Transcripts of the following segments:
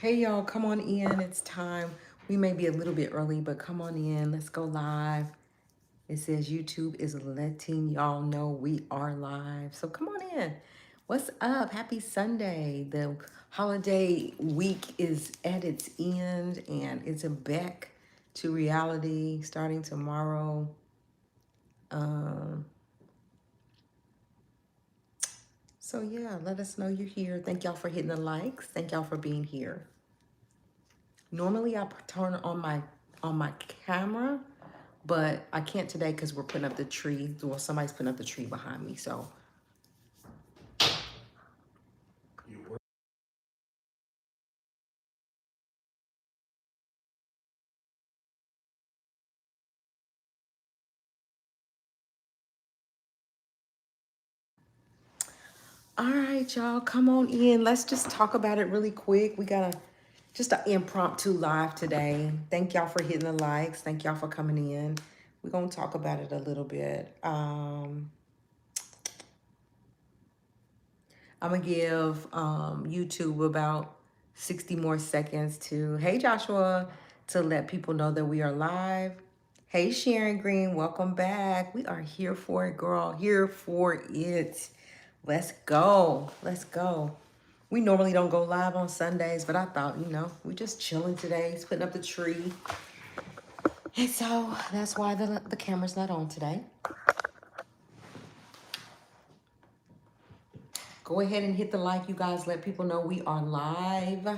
Hey y'all, come on in. It's time. We may be a little bit early, but come on in. Let's go live. It says YouTube is letting y'all know we are live. So come on in. What's up? Happy Sunday. The holiday week is at its end and it's back to reality starting tomorrow. Um, so yeah, let us know you're here. Thank y'all for hitting the likes. Thank y'all for being here. Normally I turn on my camera, but I can't today because we're putting up the tree. Well, somebody's putting up the tree behind me. So, all right, y'all, come on in. Let's just talk about it really quick. We got just an impromptu live today. Thank y'all for hitting the likes. Thank y'all for coming in. We're gonna talk about it a little bit. I'm gonna give YouTube about 60 more seconds to, hey Joshua, to let people know that we are live. Hey Sharon Green, welcome back. We are here for it, girl. Here for it. Let's go. Let's go. We normally don't go live on Sundays, but I thought, we're just chilling today, just putting up the tree. And so that's why the camera's not on today. Go ahead and hit the like, you guys. Let people know we are live.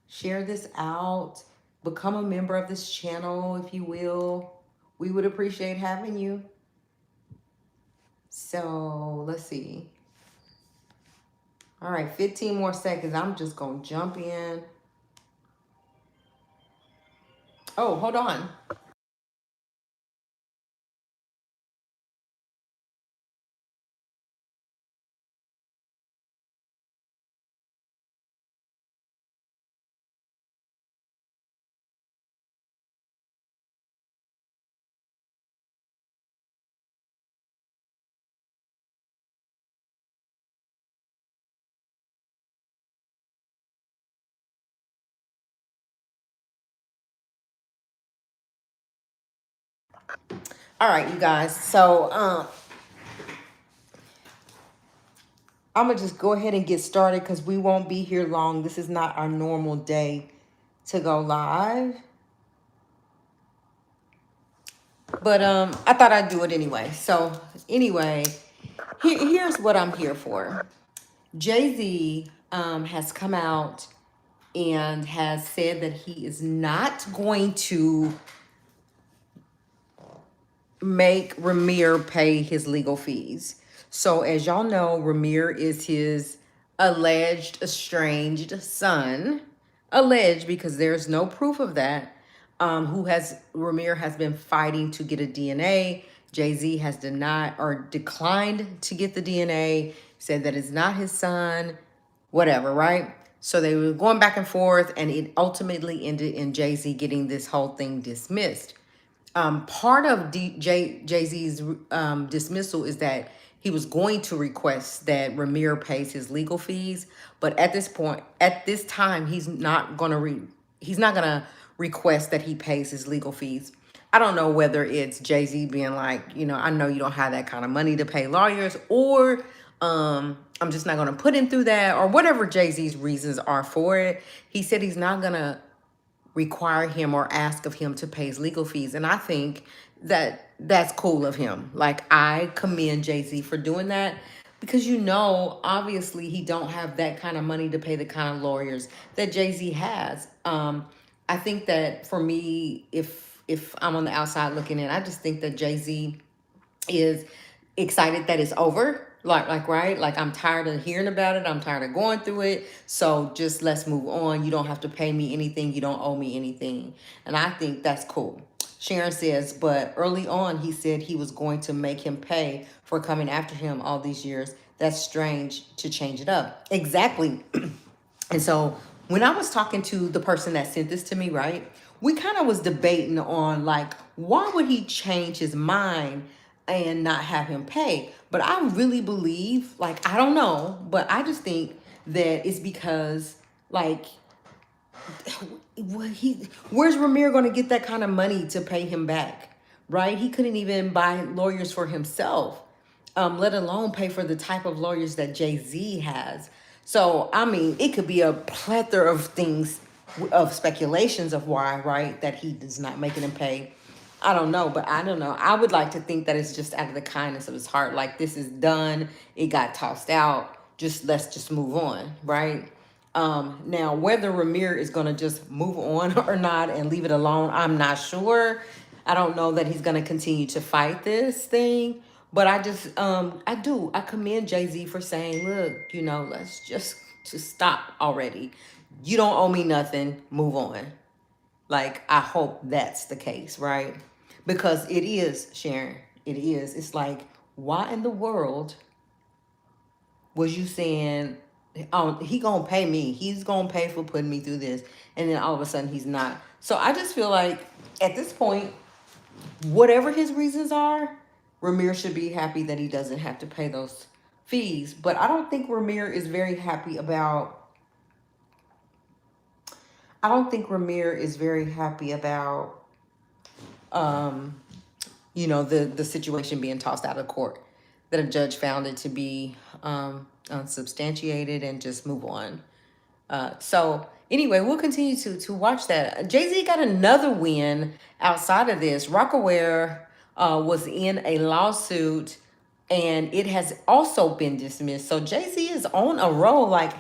Share this out. Become a member of this channel, if you will. We would appreciate having you. So let's see. All right, 15 more seconds. I'm just going to jump in. Oh, hold on. All right, you guys. So I'm going to just go ahead and get started because we won't be here long. This is not our normal day to go live. But I thought I'd do it anyway. So anyway, here's what I'm here for. Jay-Z has come out and has said that he is not going to make Raymir pay his legal fees. So as y'all know, Raymir is his alleged estranged son. Alleged because there's no proof of that. Raymir has been fighting to get a DNA. Jay-Z has denied or declined to get the DNA, said that it's not his son, whatever, right? So they were going back and forth, and it ultimately ended in Jay-Z getting this whole thing dismissed. Part of Jay-Z's dismissal is that he was going to request that Raymir pays his legal fees, but at this time, he's not gonna request that he pays his legal fees. I don't know whether it's Jay-Z being like, I know you don't have that kind of money to pay lawyers, or I'm just not gonna put him through that, or whatever Jay-Z's reasons are for it. He said he's not gonna require him or ask of him to pay his legal fees. And I think that that's cool of him. Like, I commend Jay-Z for doing that because, obviously he don't have that kind of money to pay the kind of lawyers that Jay-Z has. I think that for me, if I'm on the outside looking in, I just think that Jay-Z is excited that it's over. Like, right? Like, I'm tired of hearing about it. I'm tired of going through it. So just let's move on. You don't have to pay me anything. You don't owe me anything. And I think that's cool. Sharon says, but early on, he said he was going to make him pay for coming after him all these years. That's strange to change it up. Exactly. And so when I was talking to the person that sent this to me, right, we kind of was debating on, like, why would he change his mind and not have him pay? But I really believe, like, I don't know, but I just think that it's because, like, Where's Ramirez going to get that kind of money to pay him back, right? He couldn't even buy lawyers for himself, let alone pay for the type of lawyers that Jay-Z has. So, I mean, it could be a plethora of things, of speculations of why, right, that he does not making him pay. I don't know, but I don't know. I would like to think that it's just out of the kindness of his heart. Like, this is done. It got tossed out. Let's just move on, right? Now, whether Ramirez is going to just move on or not and leave it alone, I'm not sure. I don't know that he's going to continue to fight this thing. But I commend Jay-Z for saying, look, let's just stop already. You don't owe me nothing. Move on. Like, I hope that's the case, right? Because it is, Sharon. It is. It's like, why in the world was you saying, oh, he gonna pay me? He's gonna pay for putting me through this. And then all of a sudden he's not. So I just feel like at this point, whatever his reasons are, Ramirez should be happy that he doesn't have to pay those fees. But I don't think Ramirez is very happy about I don't think Ramirez is very happy about um, the situation being tossed out of court, that a judge found it to be unsubstantiated and just move on. So anyway, we'll continue to watch that. Jay-Z got another win outside of this. Rockaware was in a lawsuit and it has also been dismissed. So Jay-Z is on a roll. Like,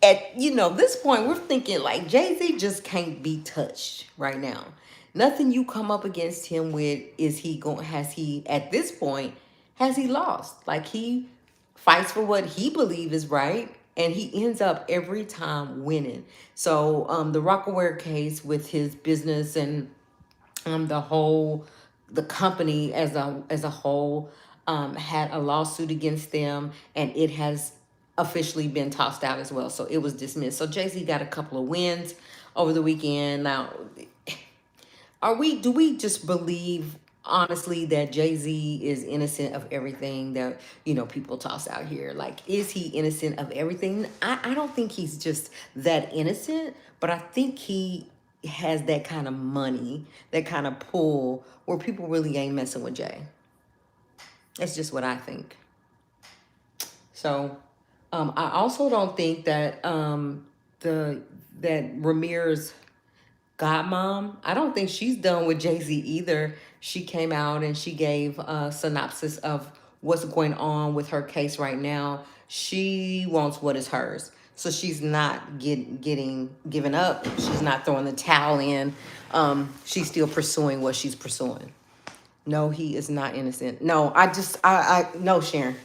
at this point, we're thinking like Jay-Z just can't be touched right now. Nothing you come up against him with has he at this point, has he lost? Like, he fights for what he believes is right, and he ends up every time winning. So the Rockaware case with his business and the company as a whole had a lawsuit against them, and it has officially been tossed out as well. So it was dismissed. So Jay-Z got a couple of wins over the weekend. Now, do we just believe honestly that Jay-Z is innocent of everything that people toss out here? Like, is he innocent of everything? I don't think he's just that innocent, but I think he has that kind of money, that kind of pull where people really ain't messing with Jay. That's just what I think. So I also don't think that that Ramirez godmom, I don't think she's done with Jay-Z either. She came out and she gave a synopsis of what's going on with her case right now. She wants what is hers. So she's not given up. She's not throwing the towel in. She's still pursuing what she's pursuing. No, he is not innocent. No, no, Sharon.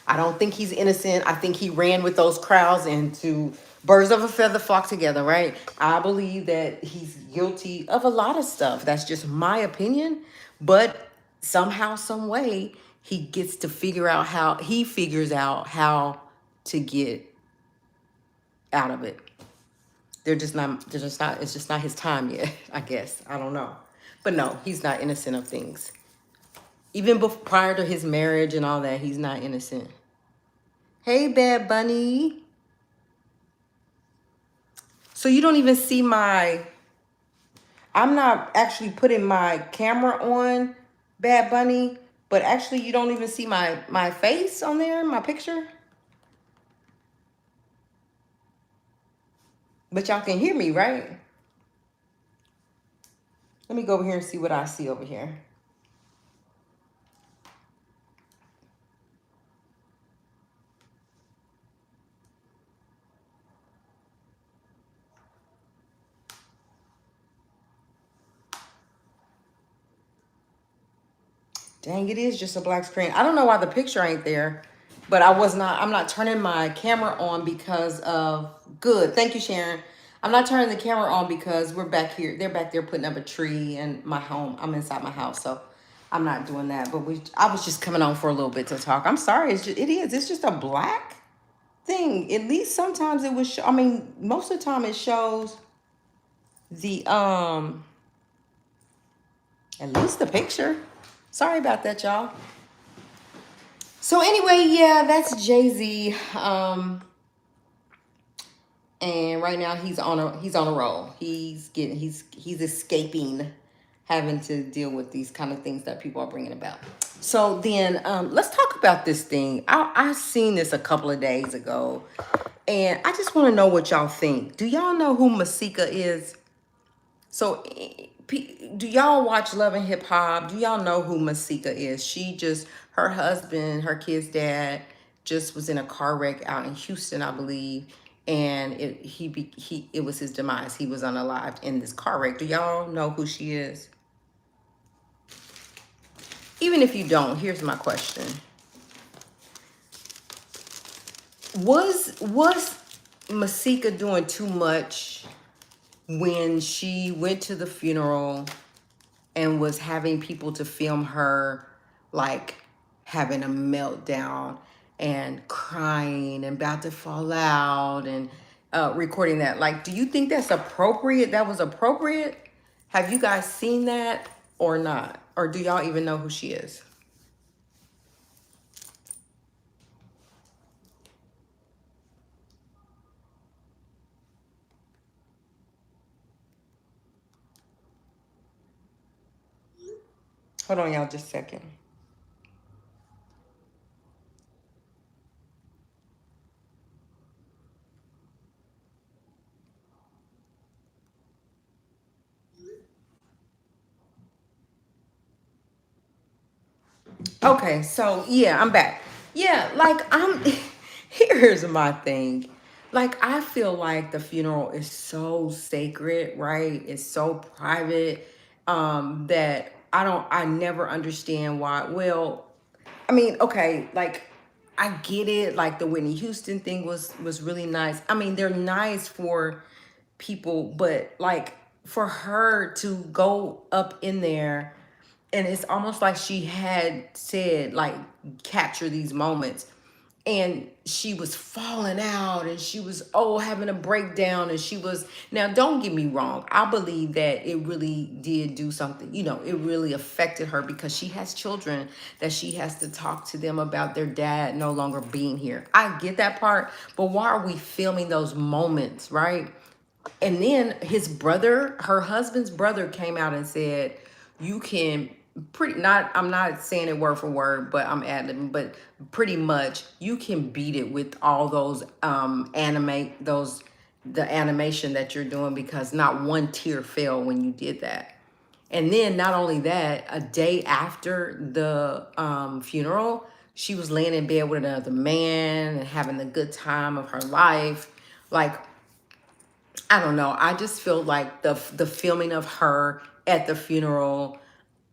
I don't think he's innocent. I think he ran with those crowds and to birds of a feather flock together, right? I believe that he's guilty of a lot of stuff. That's just my opinion. But somehow, some way, he figures out how to get out of it. It's just not his time yet, I guess. I don't know. But no, he's not innocent of things. Even prior to his marriage and all that, he's not innocent. Hey, Bad Bunny. So you don't even see I'm not actually putting my camera on, Bad Bunny, but actually you don't even see my face on there, my picture. But y'all can hear me, right? Let me go over here and see what I see over here. Dang, it is just a black screen. I don't know why the picture ain't there, but I'm not turning my camera on because of, good. Thank you, Sharon. I'm not turning the camera on because we're back here. They're back there putting up a tree in my home. I'm inside my house, so I'm not doing that. But I was just coming on for a little bit to talk. I'm sorry. It's just a black thing. At least sometimes it was, most of the time it shows the, at least the picture. Sorry about that, y'all. So anyway, yeah, that's Jay-Z. and right now he's on a roll. He's escaping having to deal with these kind of things that people are bringing about. So then, let's talk about this thing. I seen this a couple of days ago, and I just want to know what y'all think. Do y'all know who Masika is? So, do y'all watch Love and Hip Hop? Do y'all know who Masika is? Her husband, her kid's dad, just was in a car wreck out in Houston, I believe, and it was his demise. He was unalived in this car wreck. Do y'all know who she is? Even if you don't, here's my question: Was Masika doing too much when she went to the funeral and was having people to film her, like having a meltdown and crying and about to fall out, and recording that? Like, do you think that's appropriate? That was appropriate? Have you guys seen that or not? Or do y'all even know who she is? Hold on, y'all, just a second. Okay, so yeah, I'm back. Yeah, like here's my thing. Like, I feel like the funeral is so sacred, right? It's so private, that I never understand why. Well, I mean, okay, like I get it. Like the Whitney Houston thing was really nice. I mean, they're nice for people, but like for her to go up in there, and it's almost like she had said, like, capture these moments, and she was falling out, and she was, having a breakdown, and she was, now don't get me wrong, I believe that it really did do something, it really affected her, because she has children that she has to talk to them about their dad no longer being here. I get that part, but why are we filming those moments, right? And then her husband's brother came out and said, you can pretty not, I'm not saying it word for word, but I'm ad-libbing, but pretty much you can beat it with all those the animation that you're doing, because not one tear fell when you did that. And then not only that, a day after the funeral, she was laying in bed with another man and having the good time of her life. Like, I don't know. I just feel like the filming of her at the funeral,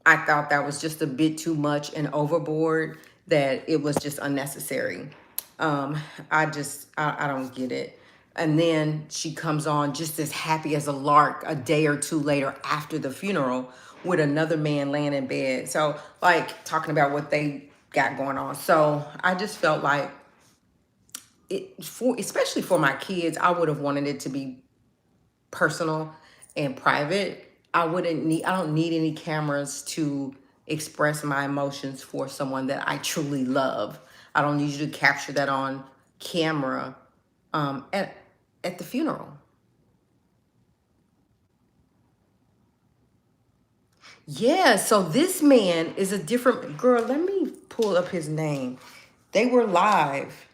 I thought that was just a bit too much and overboard, that it was just unnecessary. Um, I don't get it. And then she comes on just as happy as a lark a day or two later after the funeral with another man laying in bed. So, like, talking about what they got going on. So I just felt like especially for my kids, I would have wanted it to be personal and private. I don't need any cameras to express my emotions for someone that I truly love. I don't need you to capture that on camera, at the funeral. Yeah, so this man is a different girl. Let me pull up his name. They were live.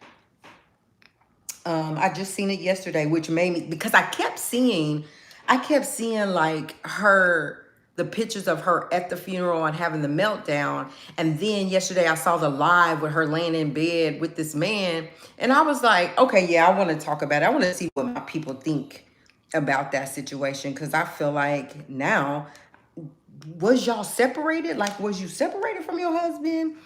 I just seen it yesterday, which made me, because I kept seeing like the pictures of her at the funeral and having the meltdown. And then yesterday I saw the live with her laying in bed with this man. And I was like, okay, yeah, I want to talk about it. I want to see what my people think about that situation. Cause I feel like now, was y'all separated? Like, was you separated from your husband?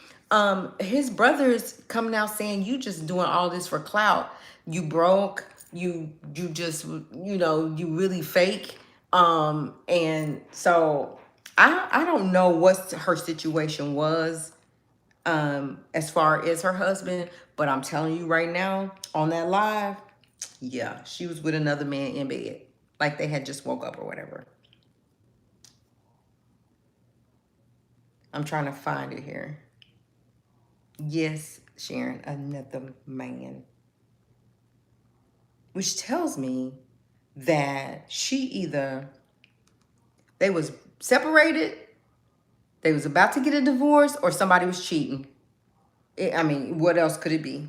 His brother's coming out saying you just doing all this for clout. You broke. You just, you really fake. And so I don't know what her situation was, as far as her husband, but I'm telling you right now on that live, yeah, she was with another man in bed, like they had just woke up or whatever. I'm trying to find it here. Yes, Sharon, another man. which tells me that she either they was separated, they was about to get a divorce, or somebody was cheating. I mean, what else could it be?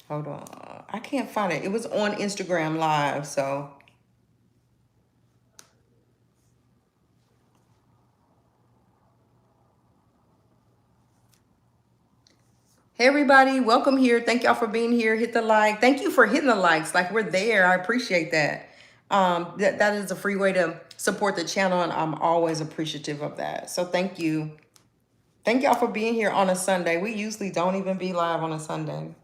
Hold on. I can't find it. It was on Instagram Live, so. Hey everybody, welcome here. Thank y'all for being here. Hit the like. Thank you for hitting the likes. Like, we're there. I appreciate that. That is a free way to support the channel, and I'm always appreciative of that. So thank you. Thank y'all for being here on a Sunday. We usually don't even be live on a Sunday.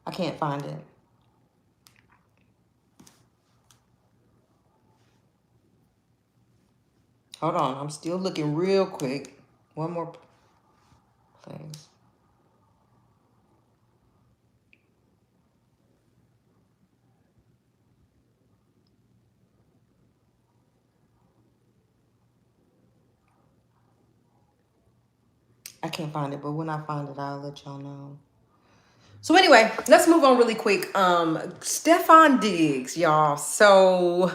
I can't find it. Hold on. I'm still looking real quick. One more, please. I can't find it, but when I find it, I'll let y'all know. So anyway, let's move on really quick. Stefon Diggs, y'all. So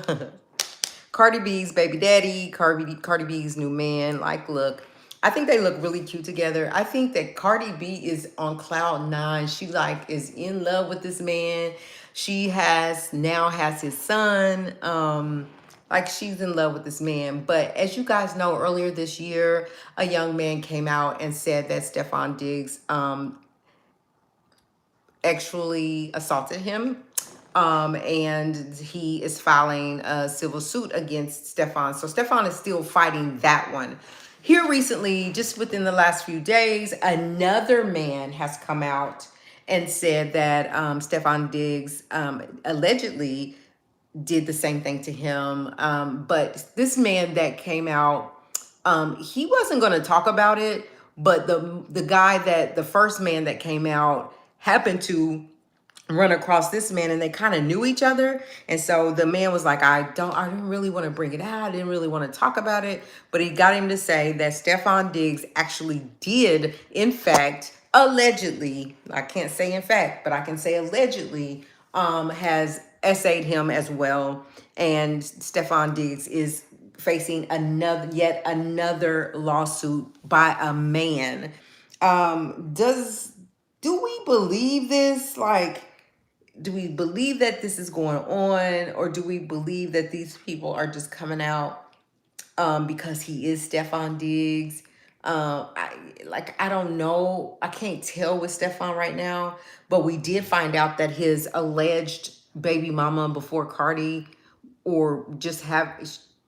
Cardi B's baby daddy, Cardi B's new man. Like, look, I think they look really cute together. I think that Cardi B is on cloud nine. She like is in love with this man. She now has his son. Like, she's in love with this man. But as you guys know, earlier this year, a young man came out and said that Stefon Diggs actually assaulted him. And he is filing a civil suit against Stefon. So Stefon is still fighting that one. Here recently, just within the last few days, another man has come out and said that Stefon Diggs allegedly did the same thing to him. But this man that came out, he wasn't going to talk about it, but the guy that the first man that came out happened to run across this man, and they kind of knew each other. And so the man was like, I didn't really want to bring it out. I didn't really want to talk about it. But he got him to say that Stefon Diggs actually did, in fact, allegedly, I can't say in fact, but I can say allegedly, has essayed him as well. And Stefon Diggs is facing yet another lawsuit by a man. Do we believe this? Like, do we believe that this is going on, or do we believe that these people are just coming out because he is Stefon Diggs? I don't know. I can't tell with Stefon right now, but we did find out that his alleged baby mama before Cardi, or just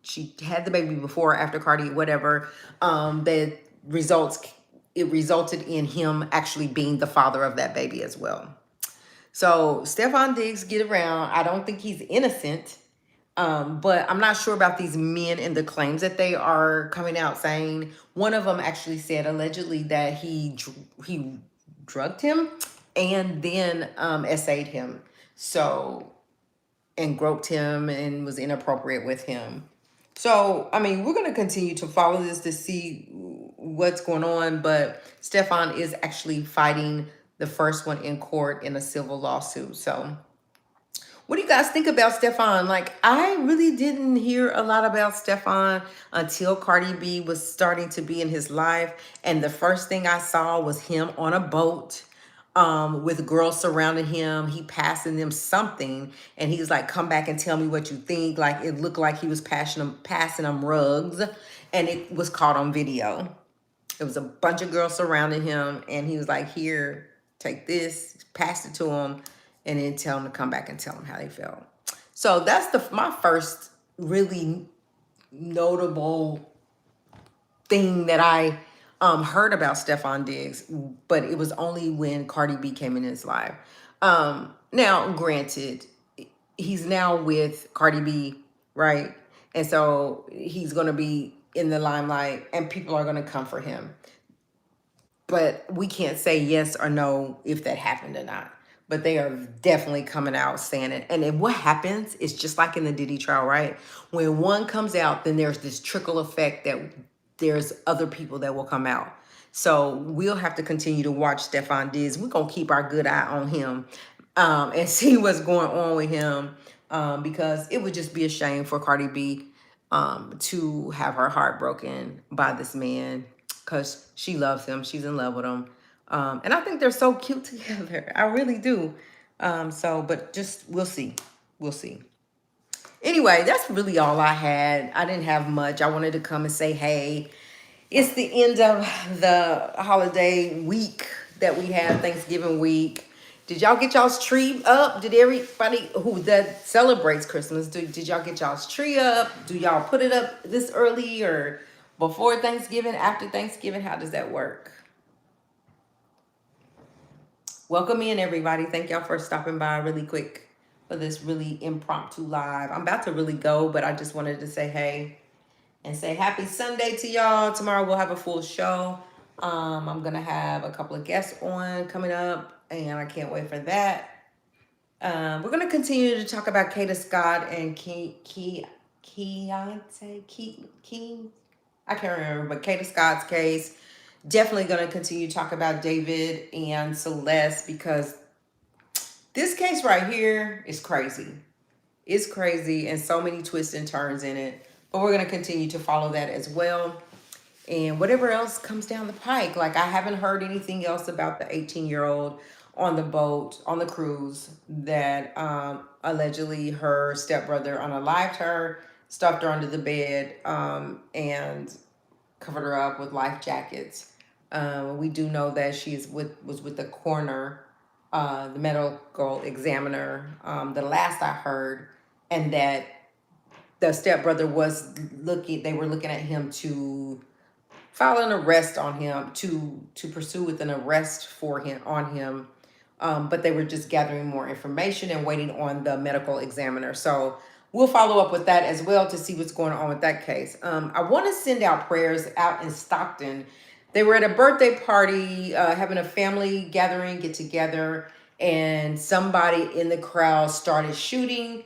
she had the baby before or after Cardi, whatever, that it resulted in him actually being the father of that baby as well. So Stefon Diggs get around. I don't think he's innocent. But I'm not sure about these men and the claims that they are coming out saying. One of them actually said allegedly that he drugged him and then essayed him. So, and groped him and was inappropriate with him. So, I mean, we're going to continue to follow this to see what's going on. But Stefon is actually fighting the first one in court in a civil lawsuit. So, what do you guys think about Stefon? Like, I really didn't hear a lot about Stefon until Cardi B was starting to be in his life. And the first thing I saw was him on a boat with girls surrounding him. He passing them something. And he was like, come back and tell me what you think. Like, it looked like he was passing them rugs. And it was caught on video. It was a bunch of girls surrounding him. And he was like, here, take this, passed it to him, and then tell them to come back and tell them how they felt. So that's my first really notable thing that I heard about Stefon Diggs, but it was only when Cardi B came in his life. Now, granted, he's now with Cardi B, right? And so he's going to be in the limelight, and people are going to come for him. but we can't say yes or no if that happened or not. But they are definitely coming out saying it. And then what happens is just like in the Diddy trial, right? When one comes out, then there's this trickle effect that there's other people that will come out. So we'll have to continue to watch Stefon Diggs. We're going to keep our good eye on him and see what's going on with him, because it would just be a shame for Cardi B to have her heart broken by this man, because she loves him. She's in love with him. And I think they're so cute together. I really do. But just, we'll see. We'll see. Anyway, that's really all I had. I didn't have much. I wanted to come and say, hey, it's the end of the holiday week that we have, Thanksgiving week. Did y'all get y'all's tree up? Did everybody who that celebrates Christmas, did y'all get y'all's tree up? Do y'all put it up this early or before Thanksgiving, after Thanksgiving? How does that work? Welcome in, everybody. Thank y'all for stopping by really quick for this really impromptu live. I'm about to really go, but I just wanted to say hey and say happy Sunday to y'all. Tomorrow we'll have a full show. I'm gonna have a couple of guests on coming up, and I can't wait for that. We're gonna continue to talk about Kata Scott and Keontae. I can't remember, but Kata Scott's case. Definitely gonna continue to talk about David and Celeste, because this case right here is crazy. It's crazy and so many twists and turns in it. But we're going to continue to follow that as well. And whatever else comes down the pike. Like, I haven't heard anything else about the 18-year-old on the boat, on the cruise, that allegedly her stepbrother unalived her, stuffed her under the bed, and covered her up with life jackets. We do know that was with the coroner, the medical examiner, the last I heard, and that the stepbrother they were looking at him to file an arrest on him, to pursue with an arrest on him. But they were just gathering more information and waiting on the medical examiner. So we'll follow up with that as well to see what's going on with that case. I want to send out prayers out in Stockton. They were at a birthday party, having a family gathering, get together, and somebody in the crowd started shooting.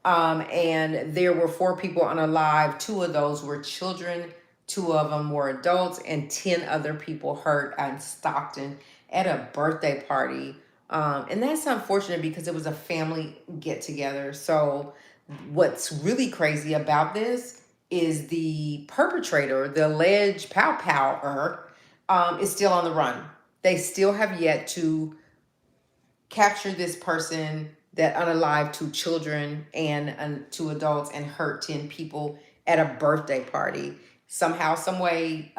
And there were 4 people unalive. 2 of those were children. 2 of them were adults, and 10 other people hurt in Stockton at a birthday party. And that's unfortunate because it was a family get together. So what's really crazy about this is the perpetrator, the alleged power, is still on the run. They still have yet to capture this person that unalived 2 children and 2 adults and hurt 10 people at a birthday party. Somehow, some way,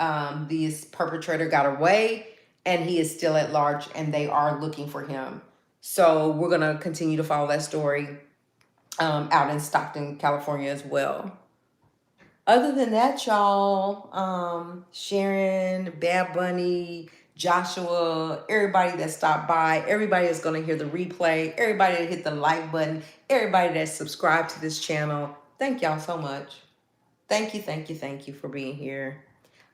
this perpetrator got away, and he is still at large, and they are looking for him. So we're going to continue to follow that story out in Stockton, California as well. Other than that, y'all, Sharon, Bad Bunny, Joshua, everybody that stopped by, everybody that's going to hear the replay, everybody that hit the like button, everybody that subscribed to this channel, thank y'all so much. Thank you, thank you, thank you for being here.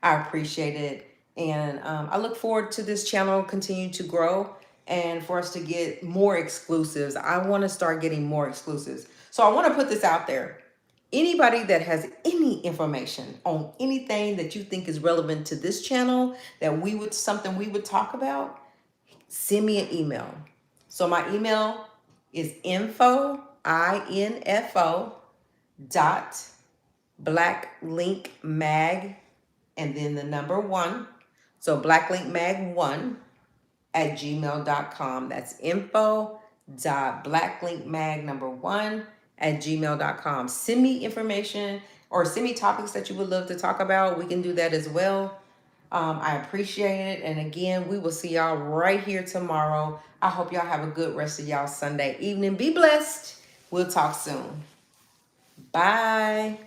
I appreciate it. And I look forward to this channel continue to grow and for us to get more exclusives. I want to start getting more exclusives. So I want to put this out there. Anybody that has any information on anything that you think is relevant to this channel, that something we would talk about, send me an email. So my email is info dot blacklinkmag and then the number 1. So blacklinkmag1 at gmail.com. That's info.blacklinkmag1 at gmail.com. Send me information or send me topics that you would love to talk about. We can do that as well. I appreciate it. And again, we will see y'all right here tomorrow. I hope y'all have a good rest of y'all Sunday evening. Be blessed. We'll talk soon. Bye.